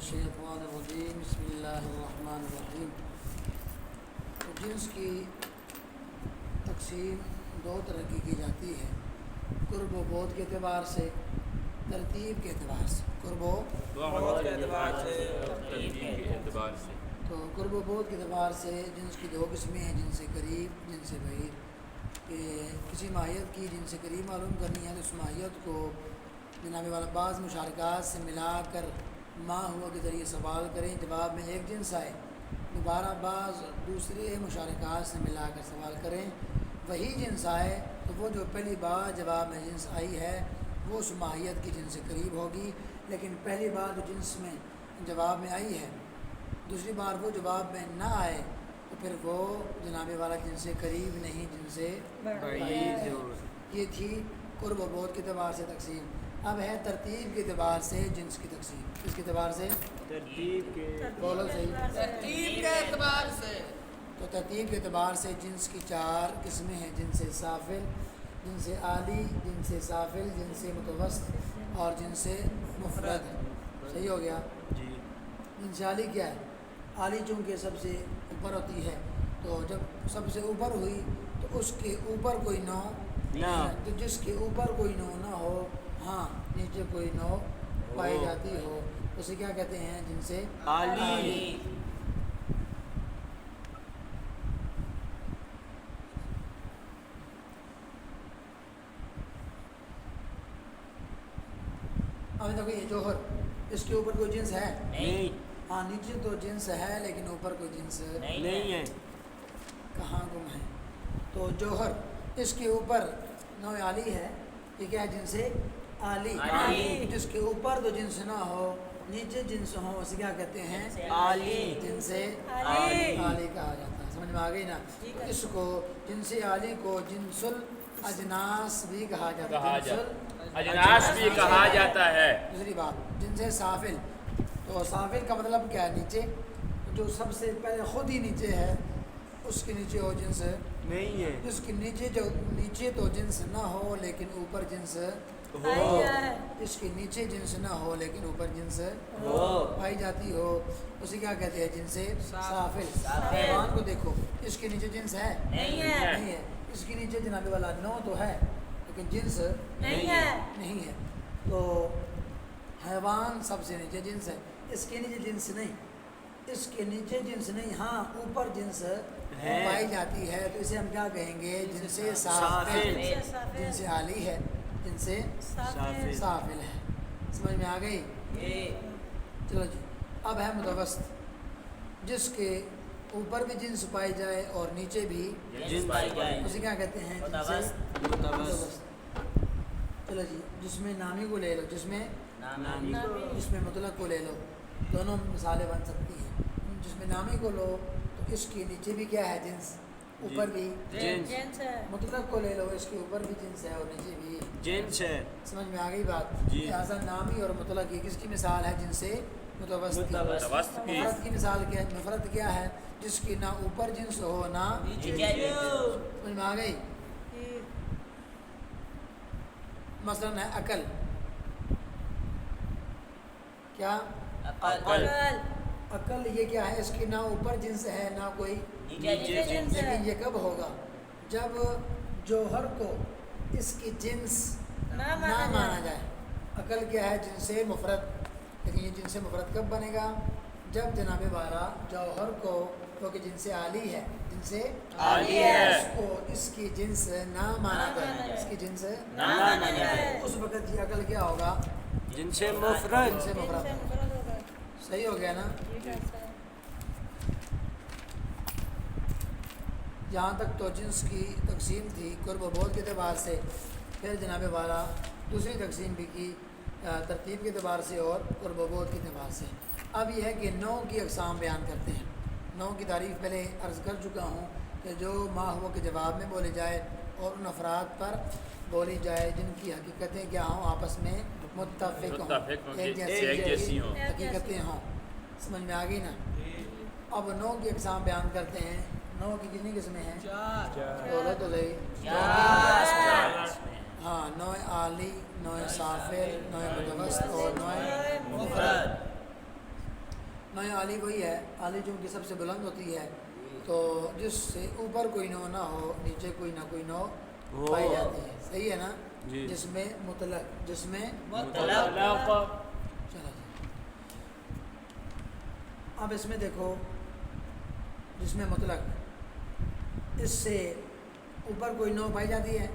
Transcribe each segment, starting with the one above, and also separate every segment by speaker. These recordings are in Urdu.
Speaker 1: الشیطان الرجیم بسم اللہ الرحمن الرحیم۔ تو جنس کی تقسیم دو طرح کی جاتی ہے، قرب و بعد کے اعتبار سے، ترتیب کے اعتبار سے۔ قرب و
Speaker 2: بعد کے اعتبار سے، ترتیب کے اعتبار سے۔
Speaker 1: تو قرب و بعد کے اعتبار سے جنس کی دو قسمیں ہیں، جن سے قریب، جن سے بعید۔ کہ کسی ماہیت کی جن سے قریب معلوم کرنی ہے تو اس ماہیت کو جناب والا بعض مشارکات سے ملا کر ما ہوا کے ذریعے سوال کریں، جواب میں ایک جنس آئے، دوبارہ بعض دوسرے مشارکات سے ملا کر سوال کریں، وہی جنس آئے تو وہ جو پہلی بار جواب میں جنس آئی ہے وہ اس ماہیت کی جن سے قریب ہوگی، لیکن پہلی بار جو جنس میں جواب میں آئی ہے دوسری بار وہ جواب میں نہ آئے تو پھر وہ جناب والا جن سے قریب نہیں، جن سے بعید ہے۔ یہ تھی قرب و بعد کے اعتبار سے تقسیم۔ اب ہے ترتیب کے اعتبار سے جنس کی تقسیم۔ کس کے اعتبار سے؟
Speaker 2: ترتیب کے
Speaker 1: بولو صحیح۔
Speaker 3: ترتیب کے اعتبار سے۔
Speaker 1: تو ترتیب کے اعتبار سے جنس کی چار قسمیں ہیں، جن سے سافل، جن سے عالی، جن سے سافل، جن سے متوسط اور جن سے مفرد۔ صحیح ہو گیا؟
Speaker 2: جی۔
Speaker 1: جن سے عالی کیا ہے؟ عالی چونکہ سب سے اوپر ہوتی ہے، تو جب سب سے اوپر ہوئی تو اس کے اوپر کوئی نو
Speaker 2: نہ،
Speaker 1: تو جس کے اوپر کوئی نو نہ ہو، ہاں نیچے کوئی نو پائی جاتی ہو، اسے کیا کہتے ہیں؟ جن سے
Speaker 2: عالی۔
Speaker 1: اب دیکھو یہ جوہر، اس کے اوپر کوئی جنس ہے؟
Speaker 2: نہیں،
Speaker 1: ہاں نیچے تو جنس ہے لیکن اوپر کوئی جنس
Speaker 2: نہیں ہے۔
Speaker 1: کہاں گم ہے؟ تو جوہر، اس کے اوپر نوع عالی ہے، یہ کیا ہے؟ جنس عالی۔
Speaker 2: عالی۔
Speaker 1: جس کے اوپر تو جنس نہ ہو، نیچے جنس ہو، اسے کیا کہتے ہیں؟
Speaker 2: عالی۔
Speaker 1: جنس
Speaker 2: عالی۔
Speaker 1: عالی کہا جاتا ہے۔ سمجھ میں آ گئی نا؟ تو اس کو جنس عالی کو جنس الاجناس بھی کہا جاتا ہے۔
Speaker 2: اجناس بھی کہا جاتا ہے۔
Speaker 1: دوسری بات جنس صافل، تو صافل کا مطلب کیا ہے؟ نیچے، جو سب سے پہلے خود ہی نیچے ہے اس کے نیچے ہو جنس
Speaker 2: نہیں ہے۔
Speaker 1: جس کے نیچے تو جنس نہ ہو لیکن اوپر جنس
Speaker 2: ہو،
Speaker 1: جس کے نیچے جنس نہ ہو لیکن اوپر جنس
Speaker 2: ہو،
Speaker 1: پائی جاتی ہو، اسے کیا کہتے ہیں؟ جنس صافل۔
Speaker 2: صافل۔
Speaker 1: حیوان کو دیکھو، اس کے نیچے جنس ہے؟
Speaker 3: نہیں
Speaker 1: نہیں ہے۔ اس کے نیچے جناب والا نو تو ہے لیکن جنس
Speaker 3: نہیں ہے۔
Speaker 1: نہیں ہے۔ تو حیوان سب سے نیچے جنس ہے، اس کے نیچے جنس نہیں، اس کے نیچے جنس نہیں، ہاں اوپر جنس
Speaker 2: ہے،
Speaker 1: پائی جاتی ہے، تو اسے ہم کیا کہیں گے؟ جنس
Speaker 2: صافل۔
Speaker 1: صافل۔ جنس عالی ہے، جنس
Speaker 2: صافل۔
Speaker 1: صافل ہے۔ سمجھ میں آ گئی؟ چلو جی، اب ہے متوسط، جس کے اوپر بھی جنس پائی جائے اور نیچے بھی
Speaker 2: جنس پائی جائے،
Speaker 1: اسے کیا کہتے ہیں؟ جنس
Speaker 2: متوسط۔
Speaker 1: چلو جی، جس میں نامی کو لے لو، جس میں مطلق کو لے لو، دونوں مثالیں بن سکتی ہیں۔ جس میں نامی کو لو تو اس کے نیچے بھی کیا ہے؟ جنس، اوپر بھی
Speaker 2: جنس
Speaker 1: مطلق کو لے لو، اس کے اوپر بھی جنس ہے اور نیچے بھی
Speaker 2: جنس ہے۔
Speaker 1: سمجھ میں آ گئی بات؟
Speaker 2: جی۔
Speaker 1: لہٰذا نامی اور مطلق کی کس کی مثال ہے؟ جن سے متوسط کی۔
Speaker 2: متوسط کی۔
Speaker 1: مفرد کی مثال کیا ہے؟ مفرد کیا ہے؟ جس کی نہ اوپر جنس ہو نہ سمجھ میں آ گئی؟ مثلاً ہے عقل، کیا؟ عقل یہ کیا ہے؟ اس کی نہ اوپر جنس ہے نہ کوئی، لیکن یہ کب ہوگا؟ جب جوہر کو اس کی جنس نہ مانا جائے۔ عقل کیا ہے؟ جنس مفرد، لیکن یہ جنس مفرد کب بنے گا؟ جب جناب والا جوہر کو، کیونکہ جنس عالی ہے، جنس
Speaker 2: عالی ہے،
Speaker 1: اس کو اس کی جنس نہ مانا جائے، اس کی جنس
Speaker 2: نہ مانا جائے،
Speaker 1: اس وقت یہ عقل کیا ہوگا؟
Speaker 2: جنس مفرد۔
Speaker 1: جنس مفرد ہوگا۔ صحیح ہو گیا نا؟ جہاں تک تو جنس کی تقسیم تھی قرب و بعد کے اعتبار سے، پھر جناب والا دوسری تقسیم بھی کی ترتیب کے اعتبار سے اور قرب و بعد کے اعتبار سے۔ اب یہ ہے کہ نو کی اقسام بیان کرتے ہیں۔ نو کی تعریف پہلے عرض کر چکا ہوں کہ جو ما ہوا کے جواب میں بولے جائے اور ان افراد پر بولی جائے جن کی حقیقتیں کیا ہوں؟ آپس میں متفق ہوں، ایک جیسی ہوں، حقیقتیں ہوں۔ سمجھ میں آ گئی نا؟ اب نو کی اقسام بیان کرتے ہیں۔ نو کی کتنی قسمیں ہیں؟ بولو تو صحیح۔ ہاں، نوع عالی، نوع صافل، نوع متوسط اور نوع مفرد۔ نوع عالی وہی ہے، عالی چونکہ سب سے بلند ہوتی ہے، تو جس سے اوپر کوئی نو نہ ہو، نیچے کوئی نہ کوئی نو پائی جاتی ہے، صحیح ہے نا؟
Speaker 2: جی۔
Speaker 1: جس میں مطلق، جس میں
Speaker 3: مطلق
Speaker 1: چلو جی۔ اب اس میں دیکھو، جس میں مطلق، اس سے اوپر کوئی نو پائی جاتی ہے؟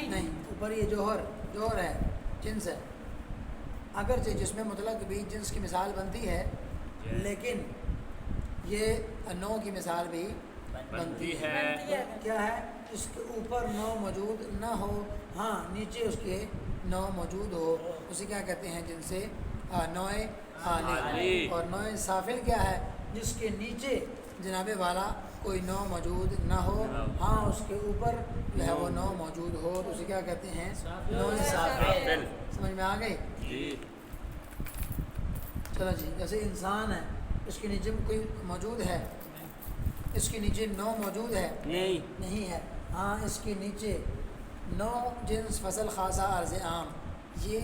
Speaker 1: نہیں، اوپر یہ جوہر ہے، جنس ہے۔ اگرچہ جس میں مطلق بھی جنس کی مثال بنتی ہے، لیکن یہ نو کی مثال بھی بنتی ہے۔ کیا ہے؟ اس کے اوپر نو موجود نہ ہو، ہاں نیچے اس کے نو موجود ہو، اسے کیا کہتے ہیں؟ جن سے نوع عالی۔ اور نوع سافل کیا ہے؟ جس کے نیچے جناب والا کوئی نو موجود نہ ہو، ہاں اس کے اوپر جو ہے وہ نو موجود ہو، تو اسے کیا کہتے ہیں؟ نوع سافل۔ سمجھ میں آ گئی؟
Speaker 2: جی۔
Speaker 1: چلو جی، جیسے انسان ہے، اس کے نیچے کوئی موجود ہے؟ اس کے نیچے نو موجود ہے؟ نہیں ہے۔ ہاں اس کے نیچے نو جنس فصل خاصہ عرض عام، یہ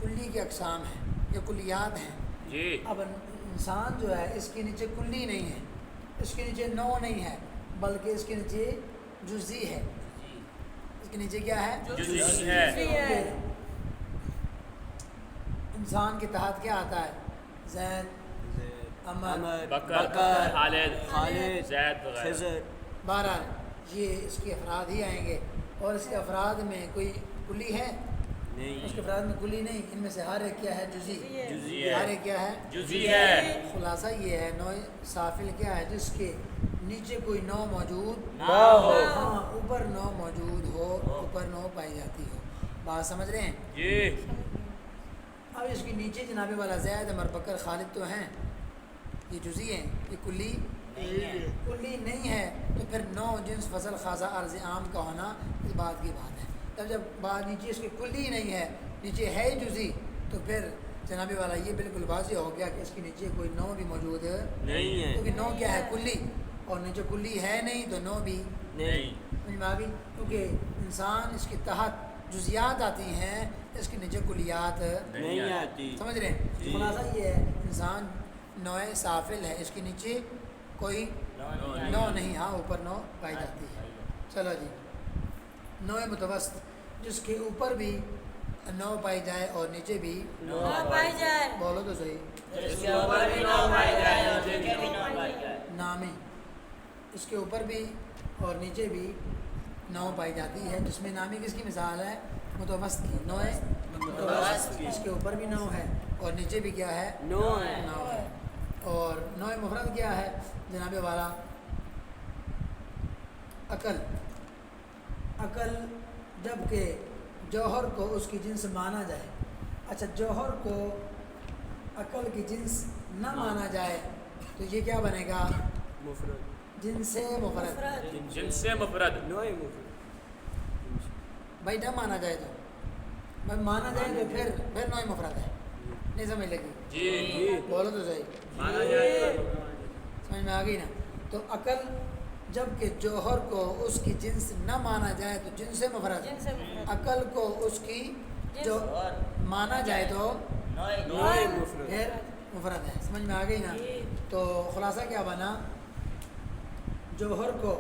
Speaker 1: کلی کی اقسام ہیں، یہ کلیات ہیں۔
Speaker 2: جی۔
Speaker 1: اب انسان جو ہے اس کے نیچے کلی نہیں ہے، اس کے نیچے نو نہیں ہے، بلکہ اس کے نیچے جزئی ہے۔ اس کے نیچے کیا ہے؟
Speaker 2: جزئی ہے۔
Speaker 1: انسان کے تحت کیا آتا ہے؟ زید، عمر،
Speaker 2: بکر، خالد، زید وغیرہ۔
Speaker 1: بہرحال یہ اس کے افراد ہی آئیں گے، اور اس کے افراد میں کوئی کلی ہے؟ اس کے افراد میں کلی نہیں، ان میں سے ہر ایک کیا ہے؟ جزئی۔ ہر ایک کیا ہے؟
Speaker 2: جزئی ہے۔
Speaker 1: خلاصہ یہ ہے، نوع سافل کیا ہے؟ جس کے نیچے کوئی نو موجود
Speaker 2: نہ ہو،
Speaker 1: ہاں اوپر نو موجود ہو، اوپر نو پائی جاتی ہو۔ بات سمجھ رہے ہیں؟
Speaker 2: جی۔
Speaker 1: اب اس کے نیچے جناب والا زید، عمر، بکر، خالد تو ہیں، یہ جزئی ہیں، یہ کلی نہیں ہے، تو پھر نو جنس فصل خاصہ عرض عام کا ہونا اس بات کی بات ہے۔ تب جب بات نیچے اس کی کلی نہیں ہے، نیچے ہے ہی جزئی، تو پھر جناب والا یہ بالکل واضح ہو گیا کہ اس کے نیچے کوئی نو بھی موجود
Speaker 2: نہیں ہے،
Speaker 1: کیونکہ نو کیا ہے؟ کلی، اور نیچے کلی ہے نہیں تو نو بھی
Speaker 2: نہیں۔
Speaker 1: سمجھ میں آ گئی؟ کیونکہ انسان اس کے تحت جزیات آتی ہیں، اس کے نیچے کلیات
Speaker 2: نہیں آتی۔
Speaker 1: سمجھ رہے ہیں؟
Speaker 2: جی۔
Speaker 1: خلاصہ یہ ہے، انسان نوع سافل ہے، اس کے نیچے کوئی نو نہیں، ہاں اوپر نو پائی جاتی ہے۔ چلو جی، نوع متوسط، جس کے اوپر بھی نو پائی جائے اور نیچے بھی
Speaker 3: نو پائی جائے،
Speaker 1: بولو تو صحیح۔
Speaker 3: جس کے اوپر بھی نو پائی جائے اور نیچے بھی نو پائی جائے۔
Speaker 1: نامی، اس کے اوپر بھی اور نیچے بھی نو پائی جاتی ہے، جس میں نامی کس کی مثال ہے؟ متوسط کی، نوع متوسط، اس کے اوپر بھی نو ہے اور نیچے بھی کیا ہے؟
Speaker 3: نو ہے۔
Speaker 1: نو ہے۔ اور نوع مفرد کیا ہے جناب والا؟ عقل۔ عقل جب کہ جوہر کو اس کی جنس مانا جائے، اچھا جوہر کو عقل کی جنس نہ مانا جائے تو یہ کیا بنے گا؟ جنس مفرد۔
Speaker 2: جنس سے مفرد۔
Speaker 1: بھائی نہ مانا جائے تو، بھائی مانا جائے تو پھر نوع مفرد ہے، نہیں سمجھ لگی؟
Speaker 2: جی۔
Speaker 1: بولو تو صحیح،
Speaker 2: مانا جائے تو
Speaker 1: سمجھ میں آ گئی نا؟ تو عقل جب کہ جوہر کو اس کی جنس نہ مانا جائے تو جنس مفرد، عقل کو اس کی جو مانا جائے تو پھر مفرد ہے، سمجھ میں آ گئی نا؟ تو خلاصہ کیا بنا؟ جوہر کو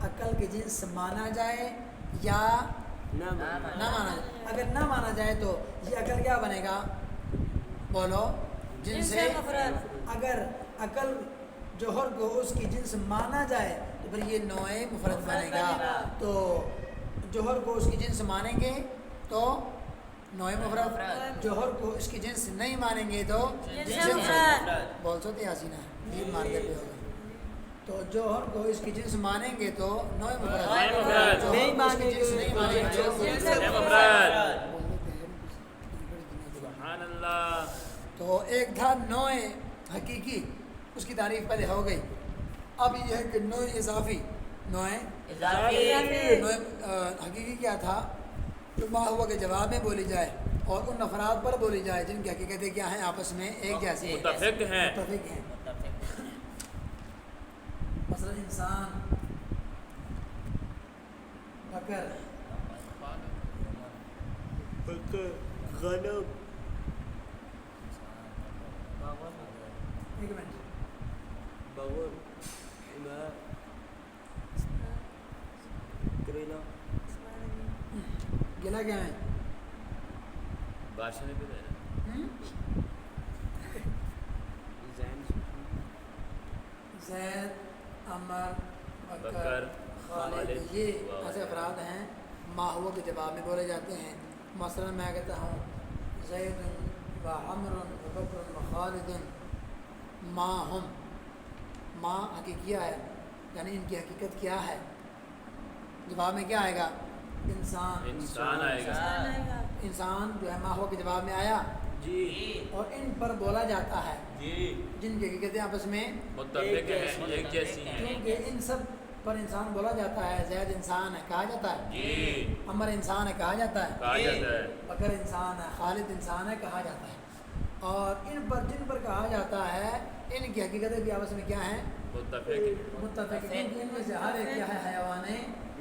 Speaker 1: عقل کی جنس مانا جائے یا نہ مانا جائے، اگر نہ مانا جائے تو یہ عقل کیا بنے گا؟ بولو، جنس مفرد۔ اگر عقل جوہر کو اس کی جنس مانا جائے تو پھر یہ نوع مفرد بنے گا۔ تو جوہر کو اس کی جنس مانیں گے تو نوع مفرد، جوہر کو اس کی جنس نہیں مانیں گے تو جنس مفرد۔ بول سو تے حسینہ یہ مارکر پہ ہوگا۔ تو جوہر کو اس کی جنس مانیں گے تو نوع مفرد،
Speaker 2: نہیں
Speaker 1: مانیں گے نہیں مانیں گے تو
Speaker 2: جنس مفرد۔ سبحان اللہ۔
Speaker 1: تو ایک تھا نوع حقیقی، اس کی تعریف پہلے ہو گئی۔ اب یہ ہے کہ نوع اضافی، نوع حقیقی کیا تھا؟ جو ما ہوا کے جواب میں بولی جائے اور ان افراد پر بولی جائے جن کی حقیقتیں کیا ہیں؟ آپس میں ایک جیسی ہیں،
Speaker 2: متفق ہیں۔
Speaker 1: متفق ہیں۔ مثلا انسان، بکر،
Speaker 2: غنم،
Speaker 1: ایک منٹ،
Speaker 3: باور إماء كريلا
Speaker 1: گلا کیا ہے
Speaker 2: بادشاہ نے بھی دینا
Speaker 3: زين
Speaker 1: زید عمر بکر
Speaker 2: بکر
Speaker 1: خالد
Speaker 2: خالد
Speaker 1: یہ
Speaker 2: واو۔
Speaker 1: ایسے افراد ہیں ما ہوا کے جواب میں بولے جاتے ہیں. مثلا میں کہتا ہوں زید و عمر و بکر و خالد ما ہم. ما حقیقیہ ہے یعنی ان کی حقیقت کیا ہے. جواب میں کیا آئے گا؟ انسان.
Speaker 2: انسان آئے گا.
Speaker 1: انسان جو ہے ما ہوا کے جواب میں آیا
Speaker 3: جی
Speaker 1: اور ان پر بولا جاتا ہے
Speaker 2: جی
Speaker 1: جن کی حقیقتیں آپس میں
Speaker 2: متفق ہیں ایک جیسی ہیں.
Speaker 1: کیونکہ ان سب پر انسان بولا جاتا ہے. زید انسان ہے کہا جاتا ہے.
Speaker 2: جی
Speaker 1: عمر انسان ہے کہا جاتا ہے.
Speaker 2: کہا جاتا ہے.
Speaker 1: بکر انسان ہے. خالد انسان ہے کہا جاتا ہے. اور ان پر جن پر کہا جاتا ہے ان کی حقیقتیں بھی آپس میں کیا ہیں؟
Speaker 2: متفق ہیں.
Speaker 1: متفق. کیونکہ ان میں سے ہر ایک کیا ہے؟ حیوان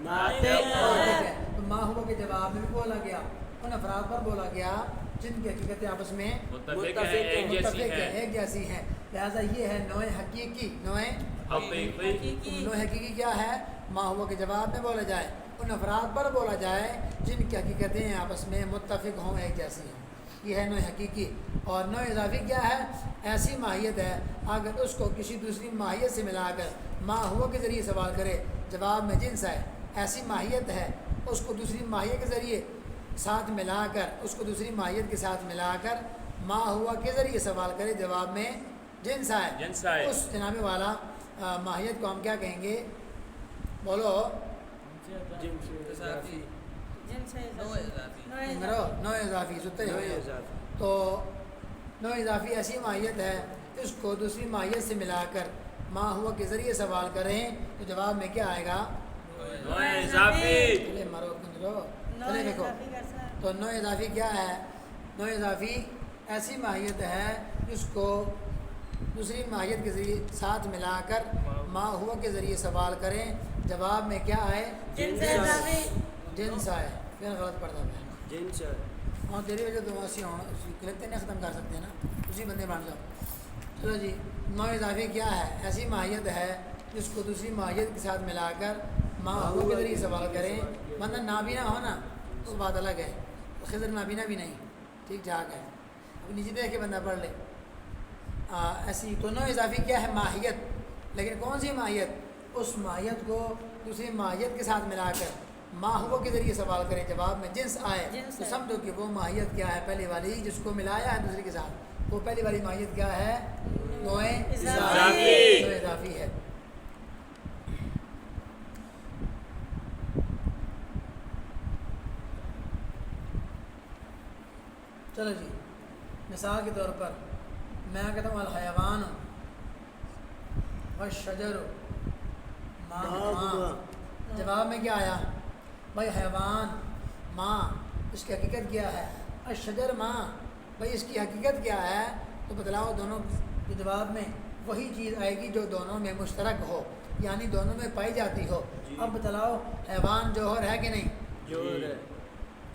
Speaker 3: ناطق
Speaker 1: ہے. تو ما ہوا کے جواب میں بھی بولا گیا ان افراد پر بولا گیا جن کی حقیقتیں آپس میں
Speaker 2: متفق ہیں ایک جیسی
Speaker 1: متفق ہیں
Speaker 2: ہیں.
Speaker 1: ایک جیسی ہیں. لہٰذا یہ ہے نوع حقیقی. نوع حقیقی کیا ہے؟ ما ہوا کے جواب میں بولا جائے ان افراد پر بولا جائے جن کی حقیقتیں آپس میں متفق ہوں ایک جیسی ہوں. یہ ہے نوع حقیقی. اور نوع اضافی کیا ہے؟ ایسی ماہیت ہے اگر اس کو کسی دوسری ماہیت سے ملا کر ما ہوا کے ذریعے سوال کرے جواب میں جنس ہے. ایسی ماہیت ہے اس کو دوسری ماہیت کے ذریعے ساتھ ملا کر اس کو دوسری ماہیت کے ساتھ ملا کر ما ہوا کے ذریعے سوال کرے جواب میں جنس آئے.
Speaker 2: جنس آئے.
Speaker 1: اس جناب والا ماہیت کو ہم کیا کہیں گے؟ بولو
Speaker 3: جنس إضافي
Speaker 1: نوع اضافی. ستے
Speaker 3: نوع
Speaker 1: ہوئے.
Speaker 3: إضافي
Speaker 1: تو نوع اضافی ایسی ماہیت ہے اس کو دوسری ماہیت سے ملا کر ما ہوا کے ذریعے سوال کریں تو جواب میں کیا آئے گا؟
Speaker 2: نوع اضافی.
Speaker 1: چلے مرو کنجرو چلے دیکھو. تو نوع اضافی کیا ہے؟ نوع اضافی ایسی ماہیت ہے جس کو دوسری ماہیت کے ذریعے ساتھ ملا کر ما ہوا کے ذریعے سوال کریں جواب میں کیا آئے؟ جنس آئے. پھر غلط پڑتا ہے.
Speaker 3: جنس
Speaker 1: ہاں تیری وجہ تو ایسی ہونا کلکتے نہیں ختم کر سکتے نا اسی بندے بن جاؤ. چلو جی. نوع اضافی کیا ہے؟ ایسی ماہیت ہے جس کو دوسری ماہیت کے ساتھ ملا کر ما ہوا کے ذریعے سوال کریں. بندہ نابینا ہو نا تو بات الگ ہے. خضر نابینا بھی نہیں ٹھیک ٹھاک ہے. اب نیچے دیکھ کے بندہ پڑھ لے. ایسی تو نوع اضافی کیا ہے؟ ماہیت. لیکن کون سی ماہیت؟ اس ماہیت کو دوسری ماہیت کے ساتھ ملا کر ما ہوا کے ذریعے سوال کریں جواب میں جنس آئے. تو سمجھو کہ وہ ماہیت کیا ہے؟ پہلی والی جس کو ملایا ہے دوسری کے ساتھ وہ پہلی والی ماہیت کیا ہے؟ نوع
Speaker 2: اضافی.
Speaker 1: نوع اضافی ہے. چلو جی. مثال کے طور پر میں کہتا ہوں الحیوان والشجر ماں. جواب میں کیا آیا؟ بھائی حیوان ماں اس کی حقیقت کیا ہے؟ الشجر ماں بھائی اس کی حقیقت کیا ہے؟ تو بتلاؤ. دونوں کے جواب میں وہی چیز آئے گی جو دونوں میں مشترک ہو یعنی دونوں میں پائی جاتی ہو. اب بتلاؤ حیوان جوہر ہے کہ نہیں؟
Speaker 3: جوہر ہے.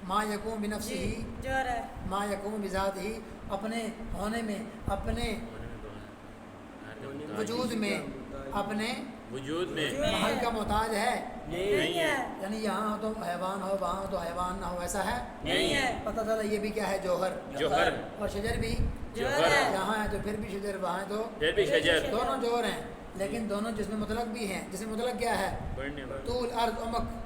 Speaker 1: ما یقوم بنفسی ہی ما یقوم بذات ہی اپنے ہونے میں اپنے وجود میں اپنے
Speaker 2: وجود میں
Speaker 1: محل کا محتاج ہے.
Speaker 3: نہیں ہے.
Speaker 1: یعنی یہاں ہو تو حیوان ہو وہاں ہو تو حیوان نہ ہو ایسا ہے
Speaker 2: نہیں ہے.
Speaker 1: پتہ چلا یہ بھی کیا ہے؟ جوہر.
Speaker 2: جوہر.
Speaker 1: اور شجر بھی
Speaker 2: جوہر.
Speaker 1: یہاں ہے تو پھر بھی شجر وہاں ہے تو
Speaker 2: پھر بھی شجر.
Speaker 1: دونوں جوہر ہیں لیکن دونوں جس میں مطلق بھی ہیں. جس میں مطلق کیا ہے؟
Speaker 2: بڑھنے والا.
Speaker 1: طول عرض عمق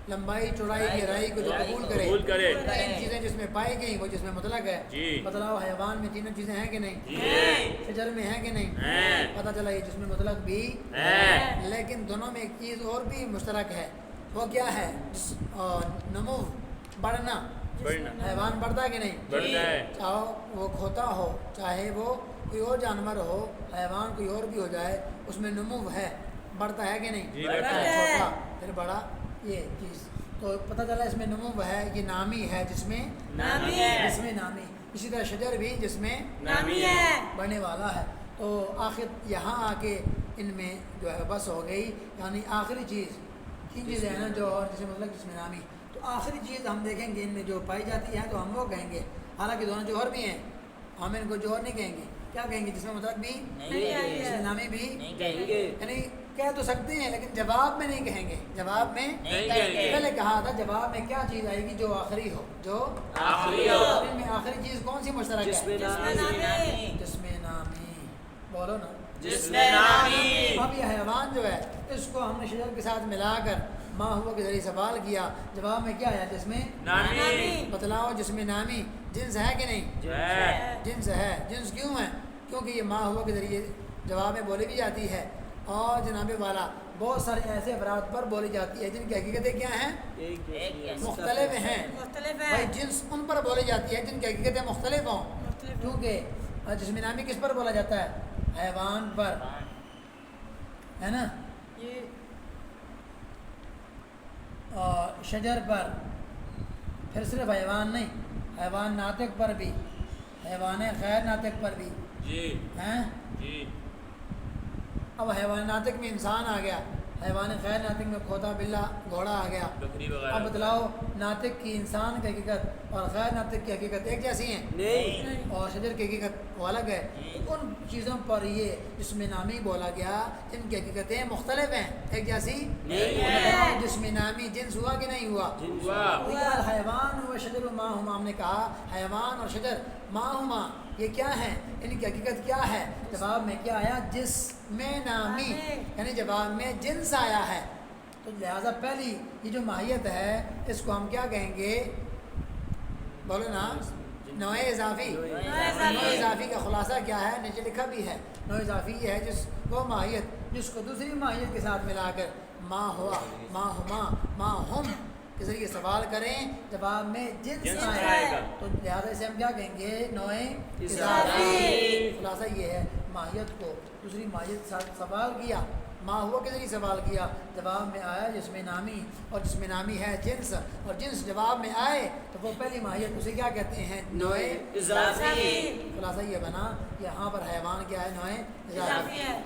Speaker 1: لمبائی چوڑائی گہرائی کو جو قبول
Speaker 2: قبول کرے.
Speaker 1: تین چیزیں جس میں پائی گئی وہ جس میں مطلق ہے.
Speaker 2: جی.
Speaker 1: بتلاؤ حیوان میں تینوں چیزیں ہیں کہ نہیں؟
Speaker 2: جی.
Speaker 1: شجر میں ہیں کہ نہیں؟
Speaker 2: ہیں.
Speaker 1: پتہ چلا یہ جس میں مطلق بھی
Speaker 2: ہیں.
Speaker 1: لیکن دونوں میں ایک چیز اور بھی مشترک ہے. وہ کیا ہے؟ نمو بڑھنا.
Speaker 2: بڑھنا.
Speaker 1: حیوان بڑھتا ہے کہ نہیں؟
Speaker 2: بڑھتا ہے.
Speaker 1: چاہے وہ کھوتا ہو چاہے وہ کوئی اور جانور ہو حیوان کوئی اور بھی ہو جائے اس میں نمو ہے بڑھتا ہے کہ نہیں؟
Speaker 2: جی بڑھتا ہے.
Speaker 1: چھوٹا پھر بڑا یہ چیز. تو پتہ چلا اس میں نمو ہے یہ نامی ہے جس میں نامی. اسی طرح شجر بھی جس میں
Speaker 3: نامی ہے.
Speaker 1: بڑھنے والا ہے. تو آخر یہاں آ کے ان میں جو ہے بس ہو گئی یعنی آخری چیز تین چیزیں ہیں نا جو اور جسے مطلب جس میں نامی. تو آخری چیز ہم دیکھیں گے ان میں جو پائی جاتی ہے تو ہم وہ کہیں گے. حالانکہ دونوں جوہر بھی ہیں ہم ان کو جوہر نہیں کہیں گے کیا کہیں گے؟ جسم مطلق بھی
Speaker 3: نہیں آئے گا۔
Speaker 1: جسم نامی بھی
Speaker 3: نہیں کہیں گے۔
Speaker 1: یعنی کہہ تو سکتے ہیں لیکن جواب میں نہیں کہیں گے، جواب میں
Speaker 3: نہیں کہیں گے۔
Speaker 1: پہلے کہا تھا جواب میں کیا چیز آئے گی؟ جو آخری ہو، جو
Speaker 2: آخری ہو۔
Speaker 1: ان میں آخری چیز کون سی مشترک ہے؟
Speaker 3: جسم نامی۔
Speaker 1: جسم نامی، بولو نا۔
Speaker 3: جسم نامی۔
Speaker 1: اب یہ حیوان جو ہے اس کو ہم نے شجر کے ساتھ ملا کر ماں ہوا کے ذریعے سوال کیا، جواب میں کیا آیا؟ جسم
Speaker 2: نامی۔
Speaker 1: بتلاؤ جسم نامی جنس ہے کہ نہیں؟
Speaker 2: ہے۔
Speaker 1: جنس ہے۔ جنس کیوں ہے؟ کیونکہ یہ ماں ہوا کے ذریعے جواب میں بولی بھی جاتی ہے، اور جناب والا بہت سارے ایسے افراد پر بولی جاتی ہے جن کی حقیقتیں کیا ہیں؟ مختلف ہیں۔
Speaker 4: مختلف
Speaker 1: بھائی
Speaker 4: ہے۔
Speaker 1: جنس ان پر بولی جاتی ہے جن کی حقیقتیں مختلف ہوں،
Speaker 4: مختلف
Speaker 1: کیونکہ جسم نامی کس پر بولا جاتا ہے؟ حیوان پر، ہے نا؟
Speaker 4: یہ
Speaker 1: اور شجر پر، پھر صرف حیوان نہیں، حیوان ناطق پر بھی، حیوان غیر ناطق پر بھی
Speaker 2: جی
Speaker 1: ہیں۔
Speaker 2: جی
Speaker 1: اب حیوان ناطق میں انسان آ گیا، حیوان غیر ناطق میں کھوتا، بلا، گھوڑا آ گیا۔
Speaker 2: بکری
Speaker 1: اب
Speaker 2: وغیرہ۔
Speaker 1: بتلاؤ ناطق کی انسان کی حقیقت اور غیر ناطق کی حقیقت ایک جیسی ہیں؟
Speaker 3: نہیں۔
Speaker 1: اور شجر کی حقیقت وہ الگ ہے۔ ان چیزوں پر یہ جسم نامی بولا گیا جن کی حقیقتیں مختلف ہیں، ایک جیسی
Speaker 3: نہیں ہے۔
Speaker 1: جسم نامی جنس ہوا کہ نہیں ہوا؟
Speaker 2: ہوا۔
Speaker 1: حیوان و شجر و ماں ہما، ہم نے کہا حیوان اور شجر ماں ہما یہ کیا ہیں؟ ان کی حقیقت کیا ہے؟ جواب میں کیا آیا؟ جسم نامی، یعنی جواب میں جنس آیا ہے۔ تو لہٰذا پہلی یہ جو ماہیت ہے اس کو ہم کیا کہیں گے؟ بولو نا، نوع اضافی۔ نوع اضافی کا خلاصہ کیا ہے؟ نیچے لکھا بھی ہے، نوع اضافی یہ ہے جس وہ ماہیت جس کو دوسری ماہیت کے ساتھ ملا کر ماں ہوا، ماں ہما، ماں ہم کے ذریعے سوال کریں، جواب میں جنس آئے گا، تو لہٰذا اسے ہم کیا کہیں گے؟ نوع اضافی۔ خلاصہ یہ ہے ماہیت کو دوسری ماہیت کے ساتھ سوال کیا، ماں ہوا کے ذریعے سوال کیا، جواب میں آیا جسم نامی، اور جسم نامی ہے جنس، اور جنس جواب میں آئے تو وہ پہلی ماہیت اسے کیا کہتے ہیں؟ نوع
Speaker 3: اضافی۔
Speaker 1: خلاصہ یہ بنا، یہاں پر حیوان کیا ہے؟ نوع اضافی
Speaker 4: ہے۔